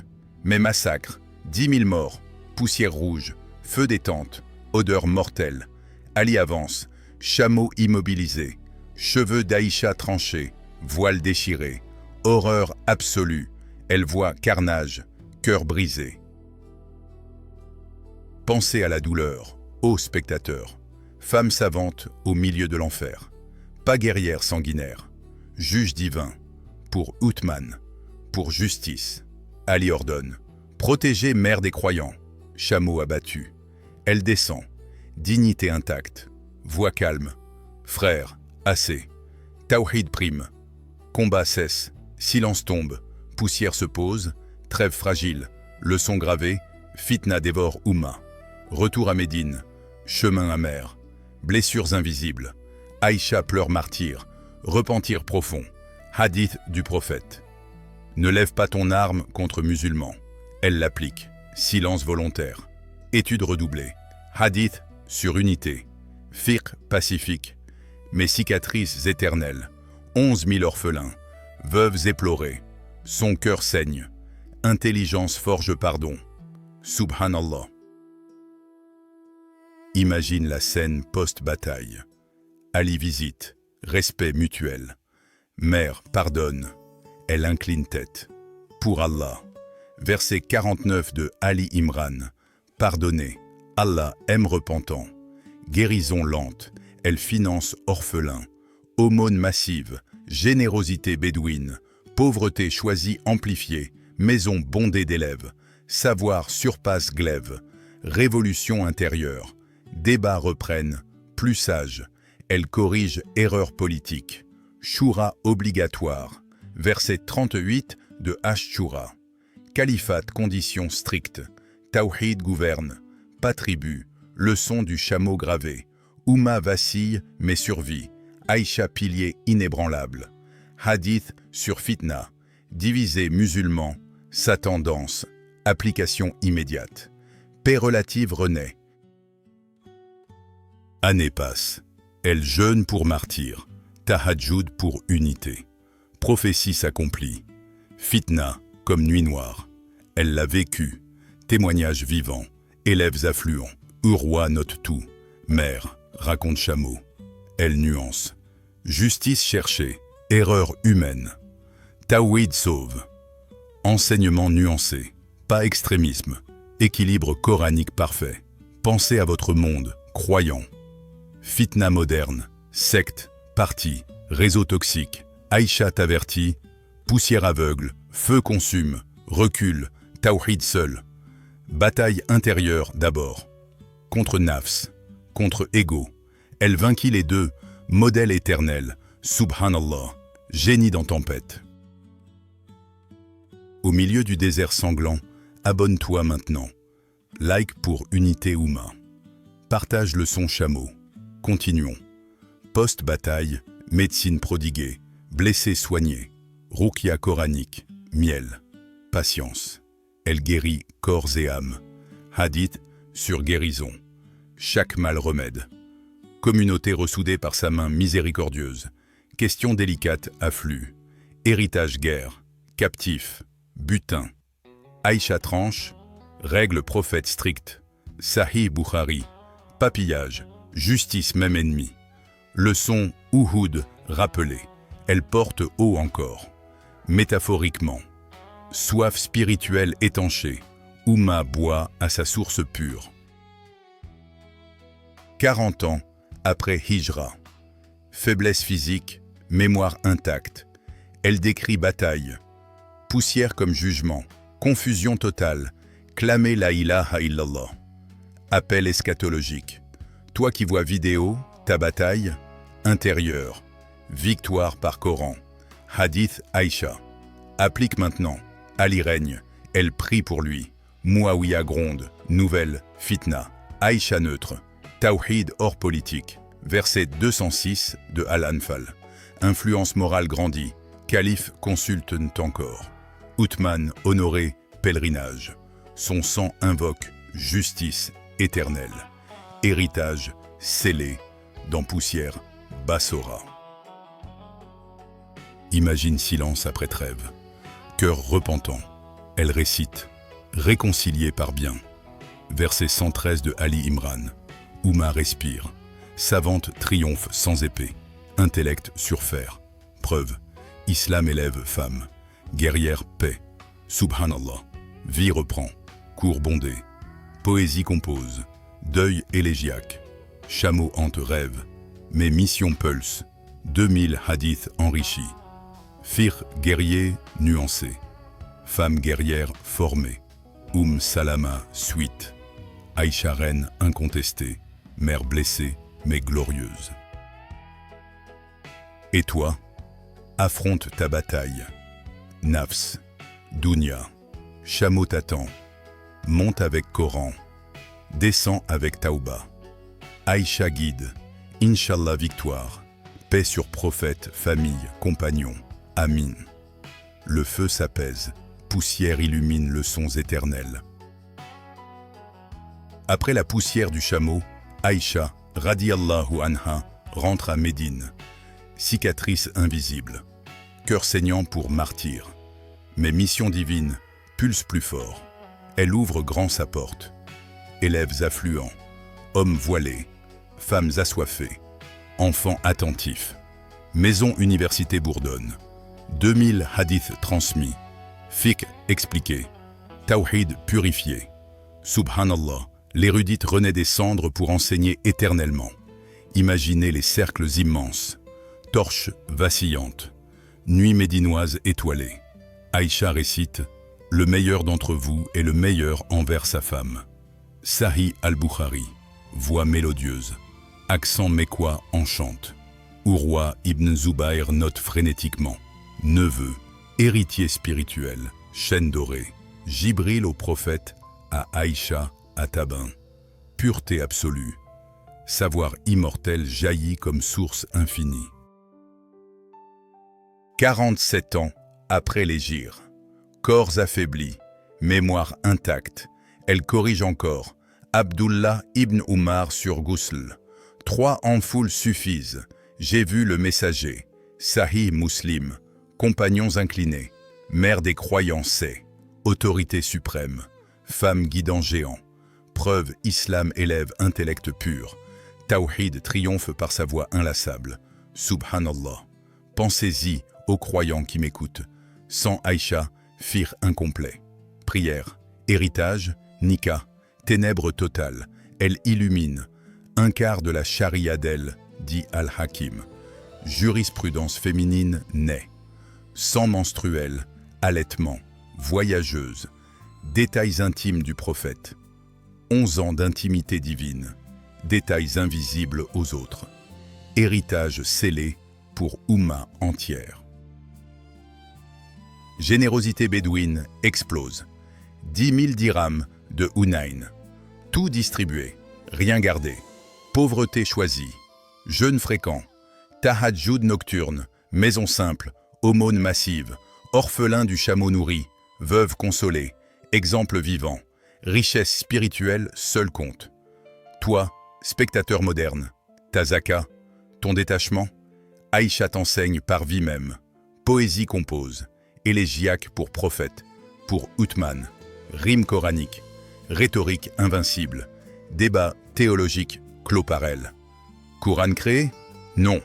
Mais massacre. 10 000 morts. Poussière rouge. Feu des tentes. Odeur mortelle. Ali avance. Chameau immobilisé. Cheveux d'Aïcha tranchés. Voile déchiré. Horreur absolue. Elle voit carnage. Cœur brisé. Pensez à la douleur, ô spectateurs. Femme savante au milieu de l'enfer. Pas guerrière sanguinaire. Juge divin. pour Uthman, pour justice. Ali ordonne. Protégez mère des croyants. Chameau abattu. Elle descend. Dignité intacte. Voix calme. Frère, assez. Tawhid prime. Combat cesse. Silence tombe. Poussière se pose. Trêve fragile. Leçon gravée. Fitna dévore Oumma. Retour à Médine. Chemin amer. Blessures invisibles. Aïcha pleure martyr. Repentir profond. Hadith du prophète. Ne lève pas ton arme contre musulmans. Elle l'applique. Silence volontaire. Étude redoublée. Hadith sur unité. Fiqh pacifique. Mes cicatrices éternelles. 11 000 orphelins. Veuves éplorées. Son cœur saigne. Intelligence forge pardon. Subhanallah. Imagine la scène post-bataille. Ali visite. Respect mutuel. Mère pardonne. Elle incline tête. Pour Allah. Verset 49 de Ali Imran. Pardonnez. Allah aime repentant. Guérison lente. Elle finance orphelins. Aumône massive. Générosité bédouine. Pauvreté choisie amplifiée. Maison bondée d'élèves. Savoir surpasse glaive. Révolution intérieure. Débats reprennent. Plus sage. Elle corrige erreurs politiques. Choura obligatoire. Verset 38 de Ash-Shura. Califat conditions strictes. Tawhid gouverne. Pas tribu. Leçon du chameau gravé. Oumma vacille mais survit. Aïcha pilier inébranlable. Hadith sur fitna. Divisé musulman. Sa tendance. Application immédiate. Paix relative renaît. Année passe. Elle jeûne pour martyr. Tahajjud pour unité. Prophétie s'accomplit. Fitna comme nuit noire. Elle l'a vécu. Témoignage vivant. Élèves affluents. Urwa note tout. Mère raconte chameau. Elle nuance. Justice cherchée. Erreur humaine. Tawhid sauve. Enseignement nuancé. Pas extrémisme. Équilibre coranique parfait. Pensez à votre monde, croyant. Fitna moderne. Secte. Parti. Réseau toxique. Aïcha t'avertit. Poussière aveugle. Feu consume. Recul. Tawhid seul. Bataille intérieure d'abord. Contre nafs. Contre ego. Elle vainquit les deux. Modèle éternel. Subhanallah. Génie dans tempête. Au milieu du désert sanglant, abonne-toi maintenant. Like pour Unité Oumma. Partage le son chameau. Continuons. Post-bataille, médecine prodiguée, blessés soignés, ruqya coranique, miel, patience. Elle guérit corps et âme. Hadith sur guérison. Chaque mal remède. Communauté ressoudée par sa main miséricordieuse. Questions délicates affluent. Héritage guerre. Captif. Butin. Aïcha tranche. Règle prophète stricte. Sahih Bukhari. Papillage. Justice même ennemi. Leçon Uhud rappelée. Elle porte haut encore. Métaphoriquement. Soif spirituelle étanchée. Oumma boit à sa source pure. 40 ans après Hijra. Faiblesse physique, mémoire intacte. Elle décrit bataille. Poussière comme jugement. Confusion totale. Clamer la ilaha illallah. Appel eschatologique. Toi qui vois vidéo, ta bataille, intérieure. Victoire par Coran. Hadith Aïcha. Applique maintenant. Ali règne. Elle prie pour lui. Mouawiya gronde. Nouvelle. Fitna. Aïcha neutre. Tawhid hors politique. Verset 206 de Al-Anfal. Influence morale grandit. Calife consulte encore. Uthman honoré. Pèlerinage. Son sang invoque. Justice éternelle. Héritage scellé. Dans poussière. Bassora. Imagine silence après trêve. Cœur repentant. Elle récite. Réconcilié par bien. Verset 113 de Ali Imran. Oumma respire. Savante triomphe sans épée. Intellect sur fer. Preuve. Islam élève femme. Guerrière paix. Subhanallah. Vie reprend. Cours bondé. Poésie compose. Deuil élégiaque. Chameau hante rêve. Mes missions pulse. 2000 hadiths enrichis. Fir, guerrier, nuancé. Femme guerrière, formée. Salama, suite. Aïcha, reine, incontestée. Mère blessée, mais glorieuse. Et toi, affronte ta bataille. Nafs, Dunya, chameau t'attend. Monte avec Coran. Descends avec Taouba. Aïcha guide. Inch'Allah victoire. Paix sur prophète, famille, compagnons. Amin. Le feu s'apaise. Poussière illumine le sons éternels. Après la poussière du chameau, Aïcha, radiyallahu anha, rentre à Médine. Cicatrice invisible. Cœur saignant pour martyr. Mais mission divine pulse plus fort. Elle ouvre grand sa porte. Élèves affluents, hommes voilés, femmes assoiffées, enfants attentifs. Maison université bourdonne. 2000 hadiths transmis. Fiqh expliqué. Tawhid purifié. Subhanallah, l'érudite renaît des cendres pour enseigner éternellement. Imaginez les cercles immenses. Torches vacillantes. Nuit médinoise étoilée. Aïcha récite « Le meilleur d'entre vous est le meilleur envers sa femme ». Sahih al-Bukhari, voix mélodieuse. Accent mécois enchante. Urwa ibn Zubayr note frénétiquement. Neveu, héritier spirituel, chaîne dorée. Jibril au prophète, à Aïcha, à Tabin. Pureté absolue. Savoir immortel jaillit comme source infinie. 47 ans après l'hégire. Corps affaiblis, mémoire intacte. Elle corrige encore. Abdullah ibn Umar sur Ghusl. 3 ampoules suffisent. J'ai vu le messager. Sahih Muslim. Compagnons inclinés. Mère des croyants c'est. Autorité suprême. Femme guidant géant. Preuve islam élève intellect pur. Tawhid triomphe par sa voix inlassable. Subhanallah. Pensez-y, ô croyants qui m'écoutent. Sans Aïcha, fir incomplet. Prière, héritage, Nika, ténèbres totales, elle illumine. Un quart de la charia d'elle, dit Al-Hakim. Jurisprudence féminine naît. Sang menstruel, allaitement, voyageuse. Détails intimes du prophète. 11 ans d'intimité divine. Détails invisibles aux autres. Héritage scellé pour Oumma entière. Générosité bédouine explose. 10 000 dirhams de Hunayn. Tout distribué, rien gardé. Pauvreté choisie. Jeûne fréquent. Tahajjud nocturne. Maison simple. Aumône massive. Orphelin du chameau nourri. Veuve consolée. Exemple vivant. Richesse spirituelle seul compte. Toi, spectateur moderne. Ta zaka. Ton détachement. Aïcha t'enseigne par vie même. Poésie compose. Élégiaque pour prophète. Pour Uthman. Rime coranique. Rhétorique invincible. Débat théologique clos par elle. Coran créé? Non.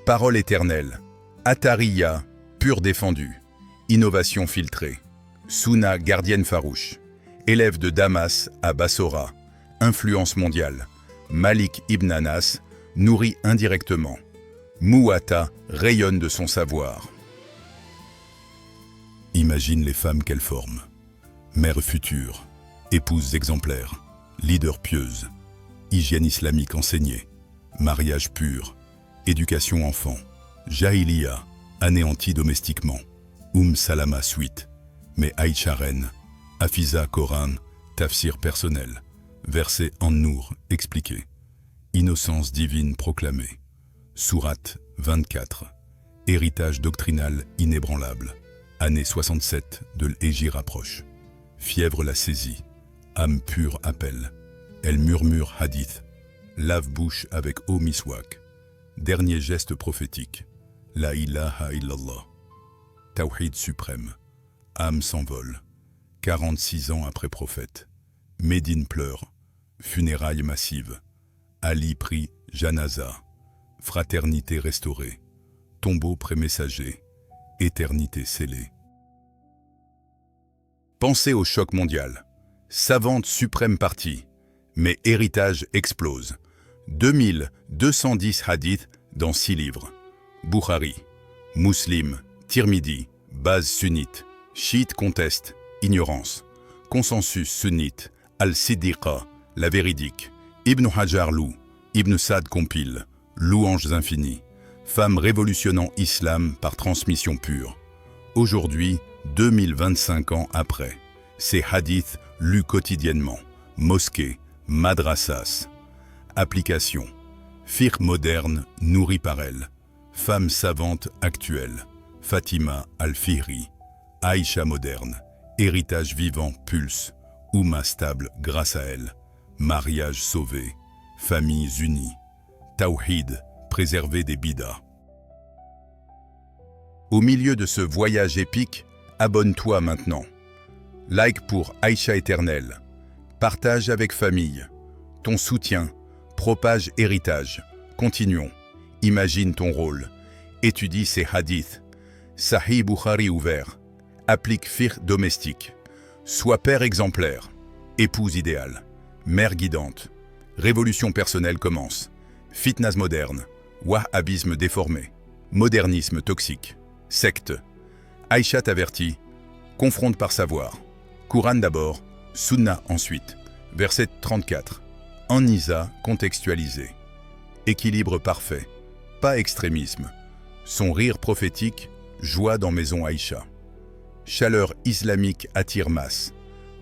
Parole éternelle. Atariya, pur défendu. Innovation filtrée. Sunna gardienne farouche. Élève de Damas à Bassora. Influence mondiale. Malik ibn Anas, nourri indirectement. Mouata rayonne de son savoir. Imagine les femmes qu'elle forme. Mère future, épouse exemplaire, leader pieuse, hygiène islamique enseignée, mariage pur, éducation enfant, Jahiliya, anéanti domestiquement, Salama suite, mais Aïcha reine, Hafiza Coran, tafsir personnel, verset An-Nour expliqué, innocence divine proclamée, Sourate 24, héritage doctrinal inébranlable, année 67 de l'Hégire approche. Fièvre la saisit, âme pure appelle, elle murmure hadith, lave-bouche avec eau miswak, dernier geste prophétique, la ilaha illallah, tawhid suprême, âme s'envole, 46 ans après prophète, Médine pleure, funérailles massives, Ali prie janaza, fraternité restaurée, tombeau prémessager, éternité scellée. Pensez au choc mondial. Savante suprême partie, mais héritage explose. 2210 hadiths dans 6 livres. Bukhari, Muslim, Tirmidhi, base sunnite. Chiite conteste, ignorance. Consensus sunnite. Al-Siddiqa, la véridique. Ibn Hajar loue. Ibn Sa'd compile. Louanges infinies. Femme révolutionnant islam par transmission pure. Aujourd'hui, 2025 ans après, ces hadiths lus quotidiennement. Mosquées, madrasas. Application. Fiqh moderne nourri par elle. Femme savante actuelle. Fatima al-Fihri. Aïcha moderne. Héritage vivant pulse. Oumma stable grâce à elle. Mariage sauvé. Familles unies. Tawhid, préservé des bidas. Au milieu de ce voyage épique, abonne-toi maintenant. Like pour Aïcha éternelle. Partage avec famille. Ton soutien. Propage héritage. Continuons. Imagine ton rôle. Étudie ces hadiths. Sahih Bukhari ouvert. Applique fiqh domestique. Sois père exemplaire. Épouse idéale. Mère guidante. Révolution personnelle commence. Fitness moderne. Wahhabisme déformé. Modernisme toxique. Secte. Aïcha t'avertit. Confronte par savoir. Coran d'abord. Sunna ensuite. Verset 34. En Isa contextualisé. Équilibre parfait. Pas extrémisme. Son rire prophétique. Joie dans maison Aïcha. Chaleur islamique attire masse.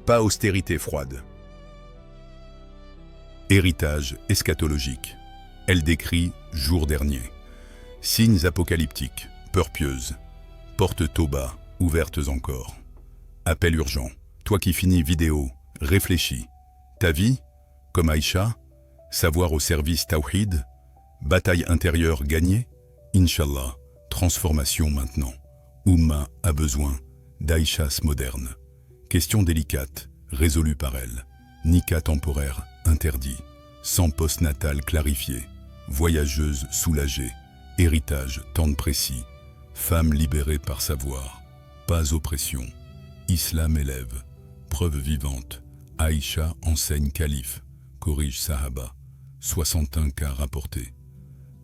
Pas austérité froide. Héritage eschatologique. Elle décrit jour dernier. Signes apocalyptiques, peur pieuse. Portes Toba, ouvertes encore. Appel urgent. Toi qui finis vidéo, réfléchis. Ta vie, comme Aïcha, savoir au service Tawhid, bataille intérieure gagnée, Inch'Allah, transformation maintenant. Oumma a besoin d'Aïchas moderne. Question délicate, résolue par elle. Nika temporaire, interdit. Sans postnatal clarifié. Voyageuse soulagée. Héritage, temps précis. Femme libérée par savoir. Pas oppression. Islam élève. Preuve vivante. Aïcha enseigne calife. Corrige Sahaba. 61 cas rapportés.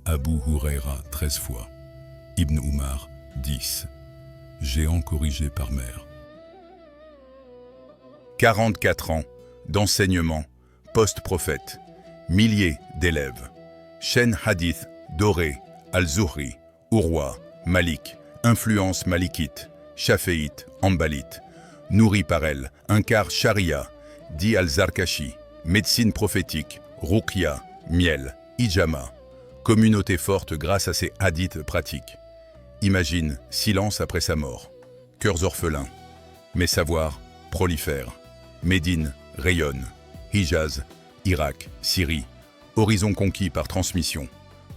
Abu Huraira 13 fois. Ibn Umar 10. Géant corrigé par mère. 44 ans d'enseignement post-prophète. Milliers d'élèves. Chaîne hadith dorée. Al-Zuhri, Urwa, Malik. Influence malikite. Shaféite, Ambalite. Nourri par elle. Un quart charia. Dit Al-Zarkashi. Médecine prophétique. Ruqya, miel, hijama. Communauté forte grâce à ses hadiths pratiques. Imagine, silence après sa mort. Cœurs orphelins. Mais savoir prolifère. Médine rayonne. Hijaz, Irak, Syrie. Horizon conquis par transmission.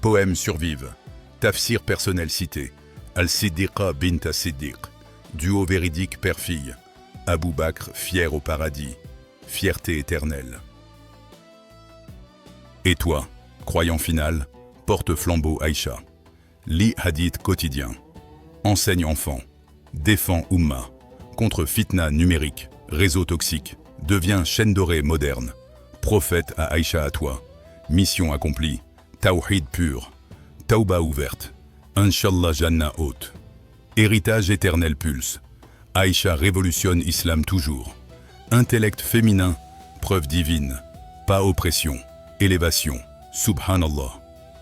Poèmes survivent. Tafsir personnel cité. Al-Siddiqa bint as-Siddiq. Duo véridique père-fille. Abou Bakr fier au paradis. Fierté éternelle. Et toi, croyant final, porte flambeau Aïcha. Lis hadith quotidien. Enseigne enfant. Défend Oumma. Contre fitna numérique. Réseau toxique. Deviens chaîne dorée moderne. Prophète à Aïcha à toi. Mission accomplie. Tawhid pur. Tauba ouverte. Inch'Allah Jannah haute. Héritage éternel pulse. Aïcha révolutionne islam toujours. Intellect féminin. Preuve divine. Pas oppression. Élévation. Subhanallah.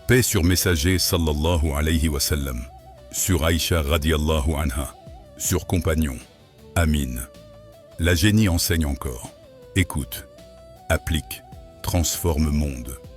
Paix sur messager sallallahu alayhi wa sallam. Sur Aïcha radiallahu anha. Sur compagnon. Amin. La génie enseigne encore. Écoute. Applique. Transforme monde.